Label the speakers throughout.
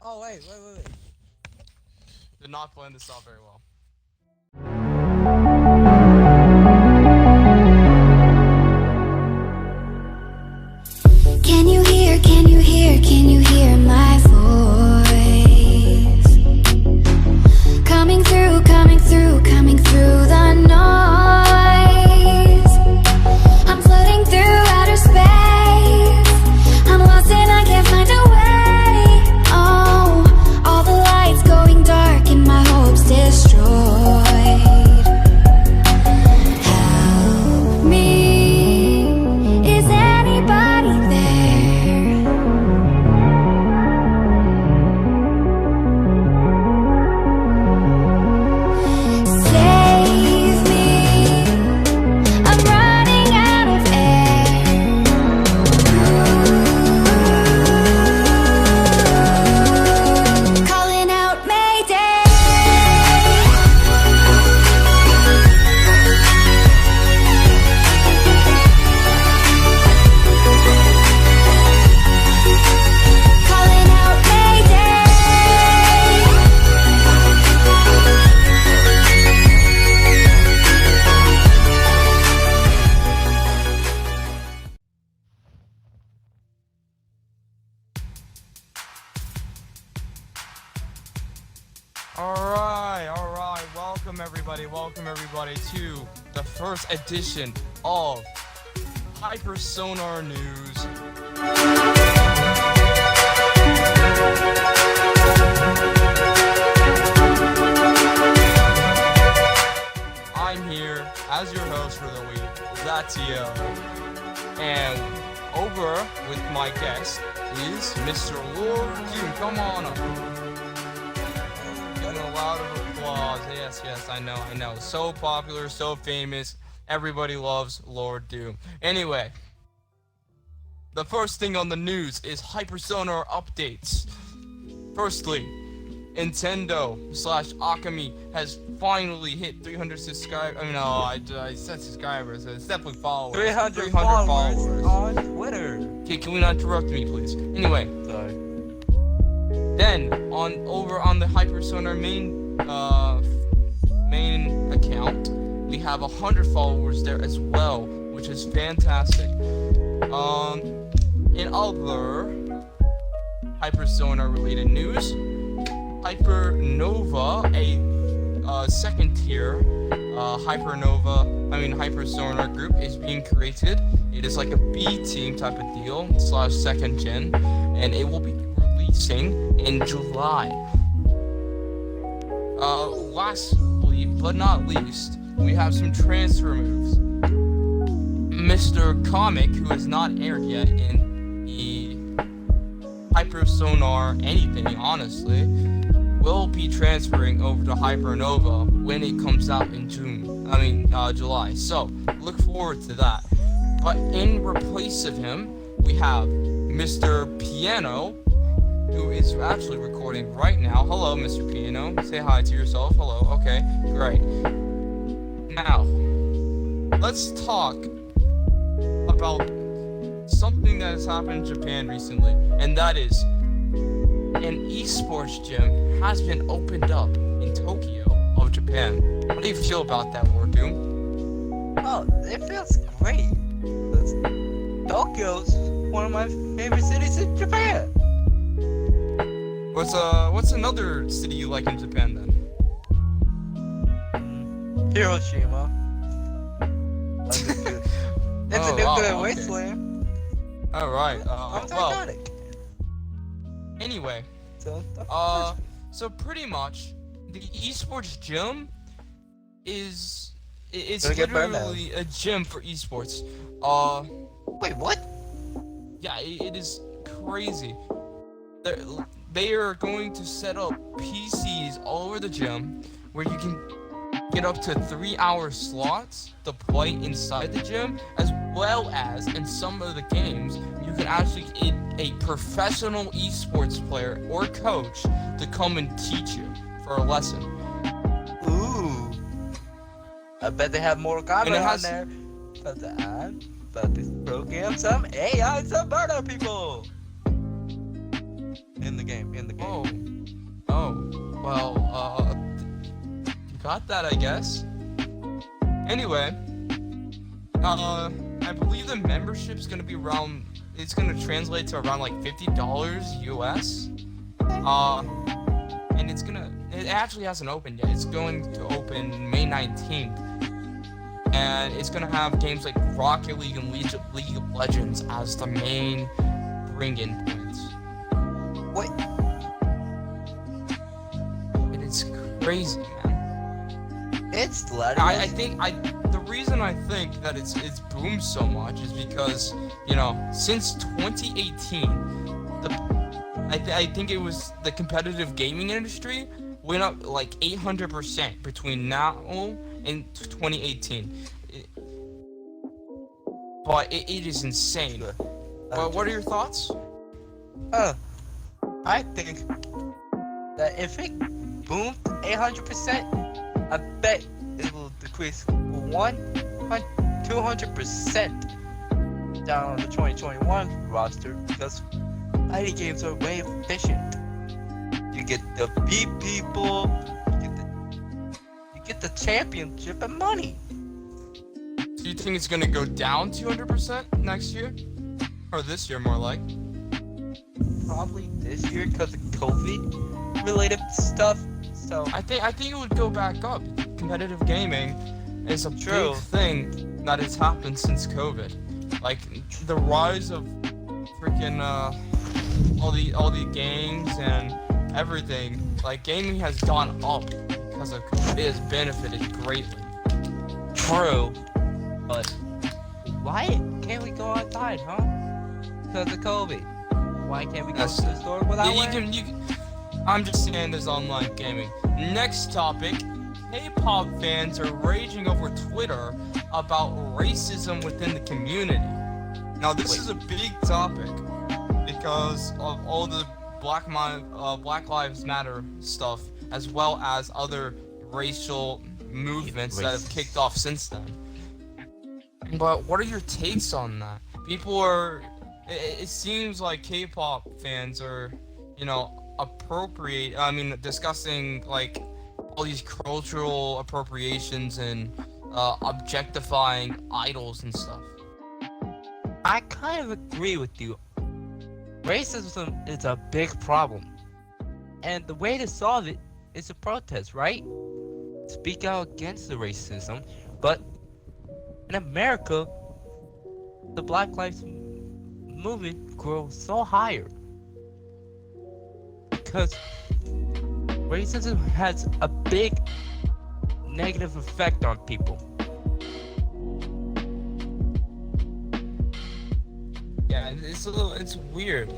Speaker 1: Oh, wait.
Speaker 2: Did not plan this off very well.
Speaker 3: Can you hear, can you hear, can you hear my voice? Coming through, coming through, coming through the noise. I'm floating through outer space. I'm lost and I can't find a way. Oh, all the lights going dark and my hopes destroyed. Help me, is anybody there? Save me, I'm running out of air. Calling out Mayday. Calling out Mayday.
Speaker 2: Alright. Welcome everybody to the first edition of HyperSonar News. I'm here as your host for the week, Zatio. And over with my guest is Mr. Lord Doom. Come on up. Getting a lot of applause. Yes, I know. So popular, so famous. Everybody loves Lord Doom. Anyway, the first thing on the news is HyperSonar updates. Firstly, Nintendo/Akami has finally hit 300 subscribers. I said subscribers. It's definitely followers.
Speaker 1: 300 followers on Twitter.
Speaker 2: Okay, can we not interrupt me, please? Anyway,
Speaker 1: Sorry.
Speaker 2: then over on the HyperSonar main account, we have 100 followers there as well, which is fantastic. In other HyperSonar related news, HyperSonar, a second tier HyperSonar group is being created. It is like a B team type of deal / second gen, and it will be releasing in July. Lastly but not least, we have some transfer moves. Mr. Comic, who has not aired yet in the HyperSonar anything, honestly, will be transferring over to Hypernova when it comes out in July. So, look forward to that. But in replace of him, we have Mr. Piano, who is actually recording right now. Hello, Mr. Piano. Say hi to yourself. Hello. Okay, great. Now, let's talk about something that has happened in Japan recently, and that is an esports gym has been opened up in Tokyo of Japan. What do you feel about that, Lord Doom?
Speaker 1: Oh, it feels great. Tokyo's one of my favorite cities in Japan.
Speaker 2: What's another city you like in Japan then?
Speaker 1: Hiroshima. It's a nuclear wasteland.
Speaker 2: Alright,
Speaker 1: I'm
Speaker 2: well,
Speaker 1: Titanic.
Speaker 2: anyway,
Speaker 1: So
Speaker 2: pretty much, the esports gym is
Speaker 1: Gonna get burned
Speaker 2: literally a gym for esports.
Speaker 1: wait, what?
Speaker 2: Yeah, it is crazy. They are going to set up PCs all over the gym where you can get up to 3-hour slots to play inside the gym, as well as in some of the games you can actually get a professional esports player or coach to come and teach you for a lesson.
Speaker 1: Ooh. I bet they have more Kombat
Speaker 2: has-
Speaker 1: on there. But this program some AI to murder people. in the game.
Speaker 2: Well, you got that, I guess. Anyway, I believe the membership's gonna be around. It's gonna translate to around like $50 US. And it actually hasn't opened yet. It's going to open May 19th. And it's gonna have games like Rocket League and League of Legends as the main bring-in points.
Speaker 1: What?
Speaker 2: And it's crazy, man.
Speaker 1: It's
Speaker 2: The reason I think that it's boomed so much is because, you know, since 2018, I think it was the competitive gaming industry went up like 800% between now and 2018. But it is insane. But what are your thoughts?
Speaker 1: I think that if it boomed 800%, I bet it will decrease 200% down on the 2021 roster because fighting games are way efficient. You get the beat people, you get the championship and money.
Speaker 2: Do you think it's gonna go down 200% next year? Or this year, more like?
Speaker 1: Probably this year because of COVID related stuff. So
Speaker 2: I think it would go back up. Competitive gaming is a big thing that has happened since COVID. Like the rise of freaking all the games and everything. Like gaming has gone up because of COVID. It has benefited greatly.
Speaker 1: True, but why can't we go outside, huh? Because of COVID. Why can't we go to the store without wearing?
Speaker 2: I'm just saying there's online gaming. Next topic. K-pop fans are raging over Twitter about racism within the community. Now this is a big topic because of all the Black Lives Matter stuff, as well as other racial movements that have kicked off since then. But what are your takes on that? People are... It seems like K-pop fans are, you know, discussing like all these cultural appropriations and objectifying idols and stuff.
Speaker 1: I kind of agree with you. Racism is a big problem. And the way to solve it is to protest, right? Speak out against the racism. But in America, the Black Lives Movement grows so higher. Because racism has a big negative effect on people.
Speaker 2: Yeah, it's weird. Give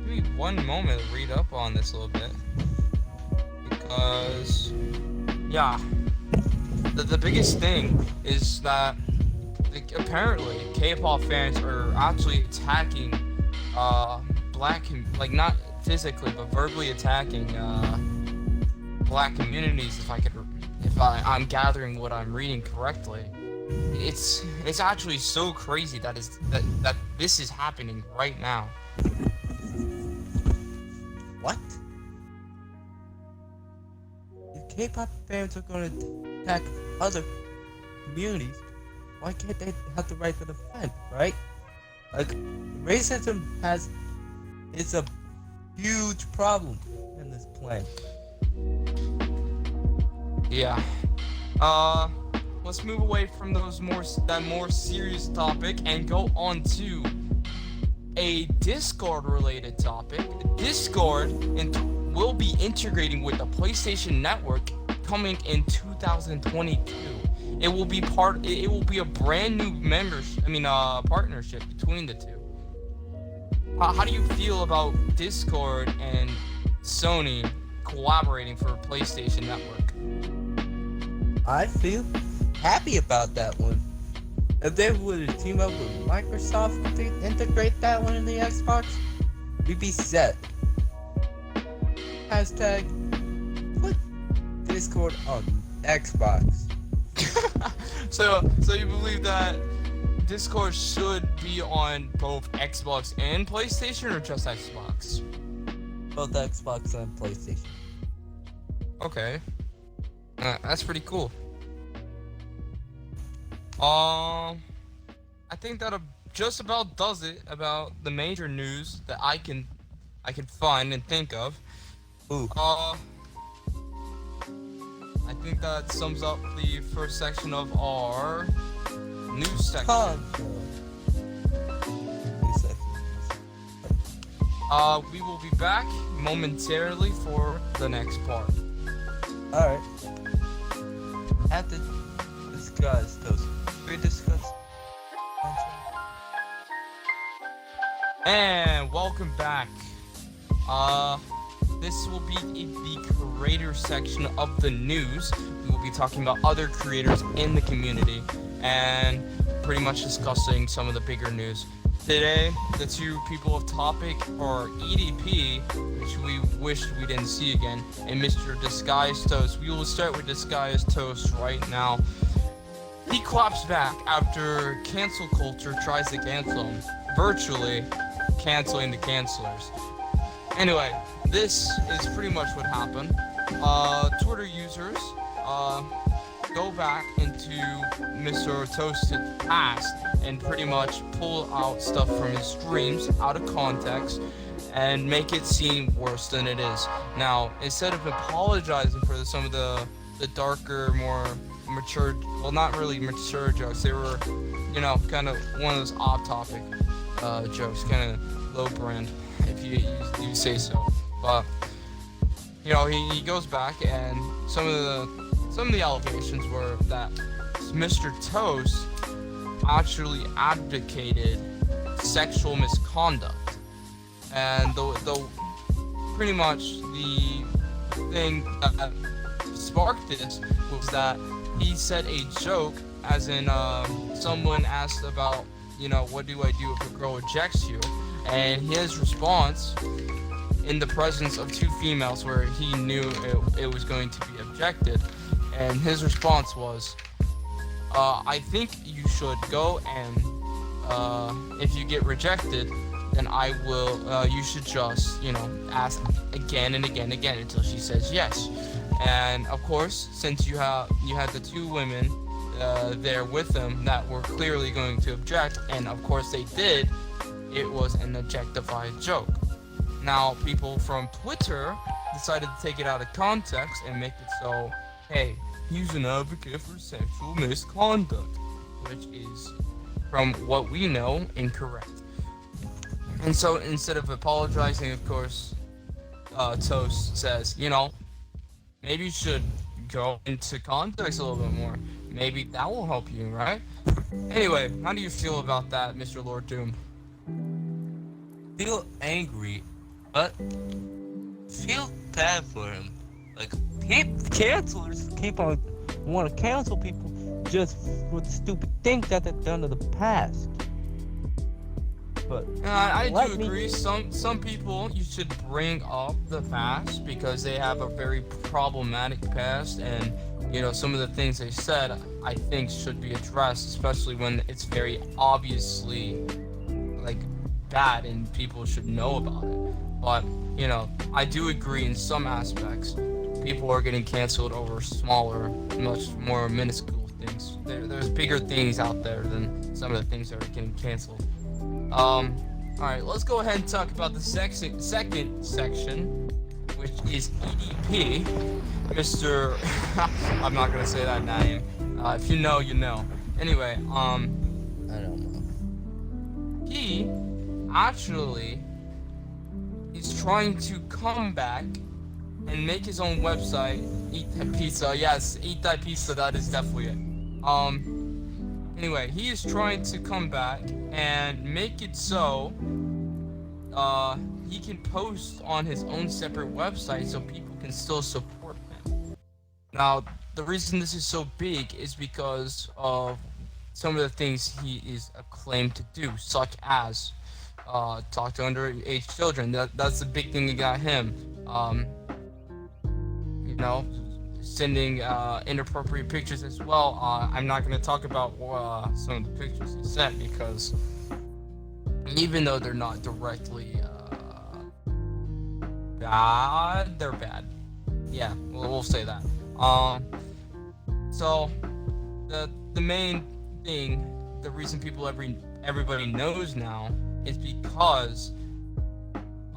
Speaker 2: me one moment to read up on this a little bit. Because, yeah, the biggest thing is that apparently K-pop fans are actually attacking not physically but verbally attacking black communities. If I'm gathering what I'm reading correctly, it's actually so crazy that this is happening right now.
Speaker 1: What? If K-pop fans are going to attack other communities, why can't they have the right to defend, right? Like, racism is a huge problem in this planet.
Speaker 2: Yeah. Let's move away from that more serious topic and go on to a Discord related topic. Discord will be integrating with the PlayStation Network coming in 2022. It will be a brand new partnership between the two. How do you feel about Discord and Sony collaborating for a PlayStation Network?
Speaker 1: I feel happy about that one. If they would team up with Microsoft to integrate that one in the Xbox, we'd be set. Hashtag put Discord on Xbox.
Speaker 2: So you believe that Discord should be on both Xbox and PlayStation, or just Xbox?
Speaker 1: Both Xbox and PlayStation.
Speaker 2: Okay. That's pretty cool. I think that just about does it about the major news that I can find and think of.
Speaker 1: Ooh.
Speaker 2: I think that sums up the first section of our news section.
Speaker 1: Console. News section.
Speaker 2: We will be back momentarily for the next part.
Speaker 1: Alright. Have to discuss those. We discuss console.
Speaker 2: And welcome back. This will be the creator section of the news. We will be talking about other creators in the community and pretty much discussing some of the bigger news. Today, the two people of topic are EDP, which we wished we didn't see again, and Mr. Disguised Toast. We will start with Disguised Toast right now. He claps back after cancel culture tries to cancel him, virtually canceling the cancelers. Anyway, this is pretty much what happened. Twitter users go back into Mr. Toast's past and pretty much pull out stuff from his streams out of context and make it seem worse than it is. Now, instead of apologizing for some of the darker, more mature, well, not really mature jokes, they were, you know, kind of one of those off-topic jokes, kind of low brand, if you say so. But you know, he goes back, and some of the allegations were that Mr. Toast actually advocated sexual misconduct, and the pretty much the thing that sparked this was that he said a joke, as in someone asked about, you know, what do I do if a girl rejects you, and his response, in the presence of two females where he knew it was going to be objected, and his response was, I think you should go, and if you get rejected, then I will, you should just, you know, ask again and again and again until she says yes. And of course, since you had the two women there with him that were clearly going to object, and of course they did, it was an objectified joke. Now, people from Twitter decided to take it out of context and make it so, hey, he's an advocate for sexual misconduct, which is, from what we know, incorrect. And so, instead of apologizing, of course, Toast says, you know, maybe you should go into context a little bit more. Maybe that will help you, right? Anyway, how do you feel about that, Mr. Lord Doom?
Speaker 1: Feel angry, but feel bad for him. Like, cancelers keep on want to cancel people just for the stupid things that they've done in the past. But
Speaker 2: I do agree. Some people you should bring up the past because they have a very problematic past, and you know, some of the things they said I think should be addressed, especially when it's very obviously like bad and people should know about it. But you know, I do agree in some aspects people are getting canceled over smaller, much more minuscule things. There's bigger things out there than some of the things that are getting canceled. Alright, let's go ahead and talk about the second section, which is EDP. Mr. I'm not gonna say that name. If you know, you know. Anyway,
Speaker 1: I don't know.
Speaker 2: he actually is trying to come back and make his own website. Eat that pizza. Yes, eat that pizza. That is definitely it. Anyway, he is trying to come back and make it so he can post on his own separate website so people can still support him. Now, the reason this is so big is because of some of the things he is acclaimed to do, such as talk to underage children. That's the big thing that got him. You know, sending inappropriate pictures as well. I'm not going to talk about some of the pictures he sent because even though they're not directly bad, they're bad. Yeah, we'll say that. So the main thing, the reason everybody knows now is because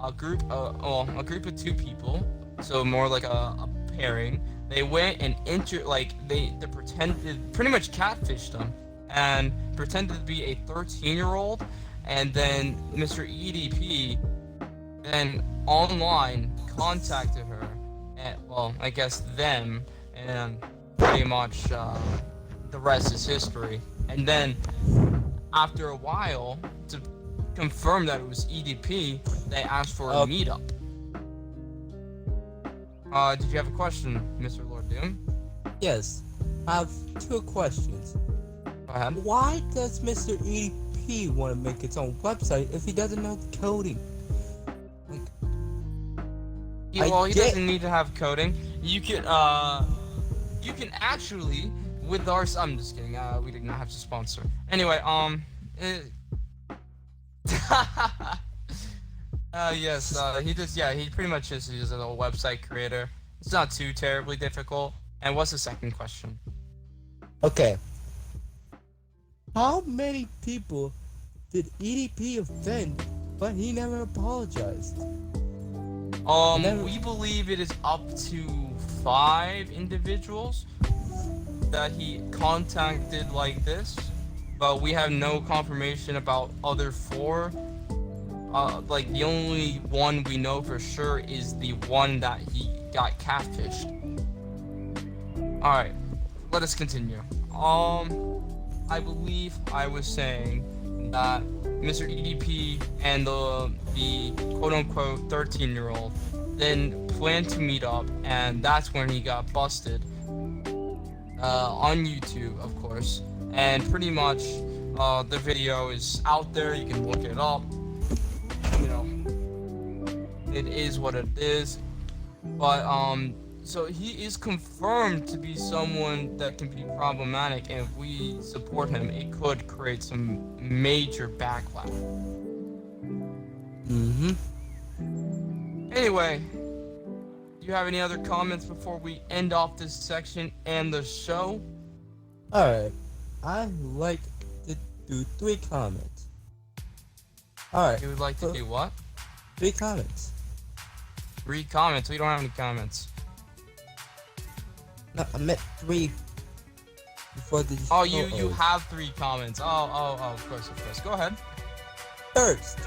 Speaker 2: a group of two people, so more like a pairing, they went and they pretended, pretty much catfished them and pretended to be a 13-year-old, and then Mr. EDP then online contacted her, and well, I guess them, and pretty much the rest is history. And then after a while, to confirm that it was EDP, they asked for a meetup. Did you have a question, Mr. Lord Doom?
Speaker 1: Yes, I have two questions.
Speaker 2: Go ahead.
Speaker 1: Why does Mr. EDP want to make its own website if he doesn't know coding?
Speaker 2: He doesn't need to have coding. You can actually, with our, I'm just kidding. We did not have to sponsor. Anyway, yes, he pretty much is a little website creator. It's not too terribly difficult. And what's the second question?
Speaker 1: Okay. How many people did EDP offend, but he never apologized?
Speaker 2: We believe it is up to 5 individuals that he contacted like this, but we have no confirmation about other 4. Like the only one we know for sure is the one that he got catfished. Alright, let us continue. I believe I was saying that Mr. EDP and the quote-unquote 13-year-old then planned to meet up, and that's when he got busted on YouTube, of course. And pretty much the video is out there, you can look it up. You know, it is what it is. But so he is confirmed to be someone that can be problematic, and if we support him, it could create some major backlash. Anyway, do you have any other comments before we end off this section and the show?
Speaker 1: Alright, I'd like to do 3 comments. Alright.
Speaker 2: You would like to do what?
Speaker 1: 3 comments.
Speaker 2: 3 comments? We don't have any comments.
Speaker 1: No, I meant 3 before the show.
Speaker 2: Oh, you have 3 comments. Oh, of course. Go ahead.
Speaker 1: First,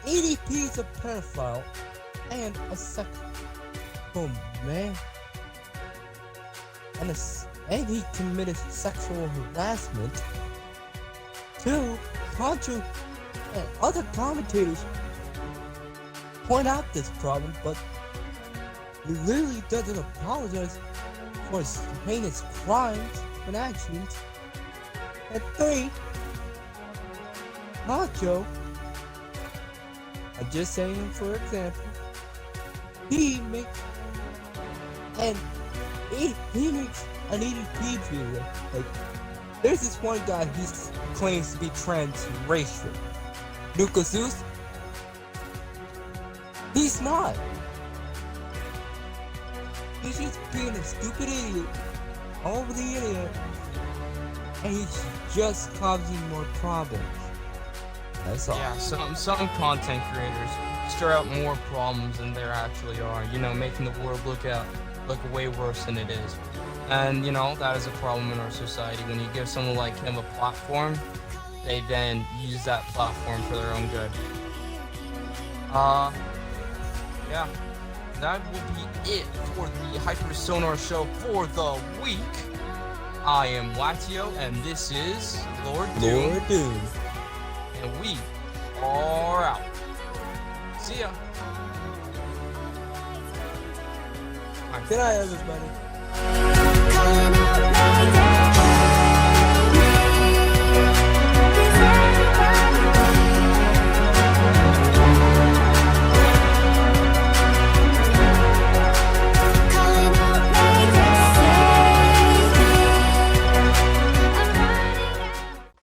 Speaker 1: EDP is a pedophile and a sexual man. And he committed sexual harassment. 2, Contra and other commentators point out this problem, but he literally doesn't apologize for his heinous crimes and actions. And 3, Nacho, I'm just saying for example, he makes an EDP video. Like, there's this one guy he claims to be transracial. Nuka Zeus? He's not. He's just being a stupid idiot all over the internet, and he's just causing more problems. That's all.
Speaker 2: Yeah, some content creators stir up more problems than there actually are. You know, making the world look way worse than it is. And you know, that is a problem in our society. When you give someone like him a platform, they then use that platform for their own good. Yeah. That will be it for the HyperSonar show for the week. I am Watio, and this is Lord Doom. And we are out. See ya.
Speaker 1: Good night, everybody.
Speaker 3: Calling out my name.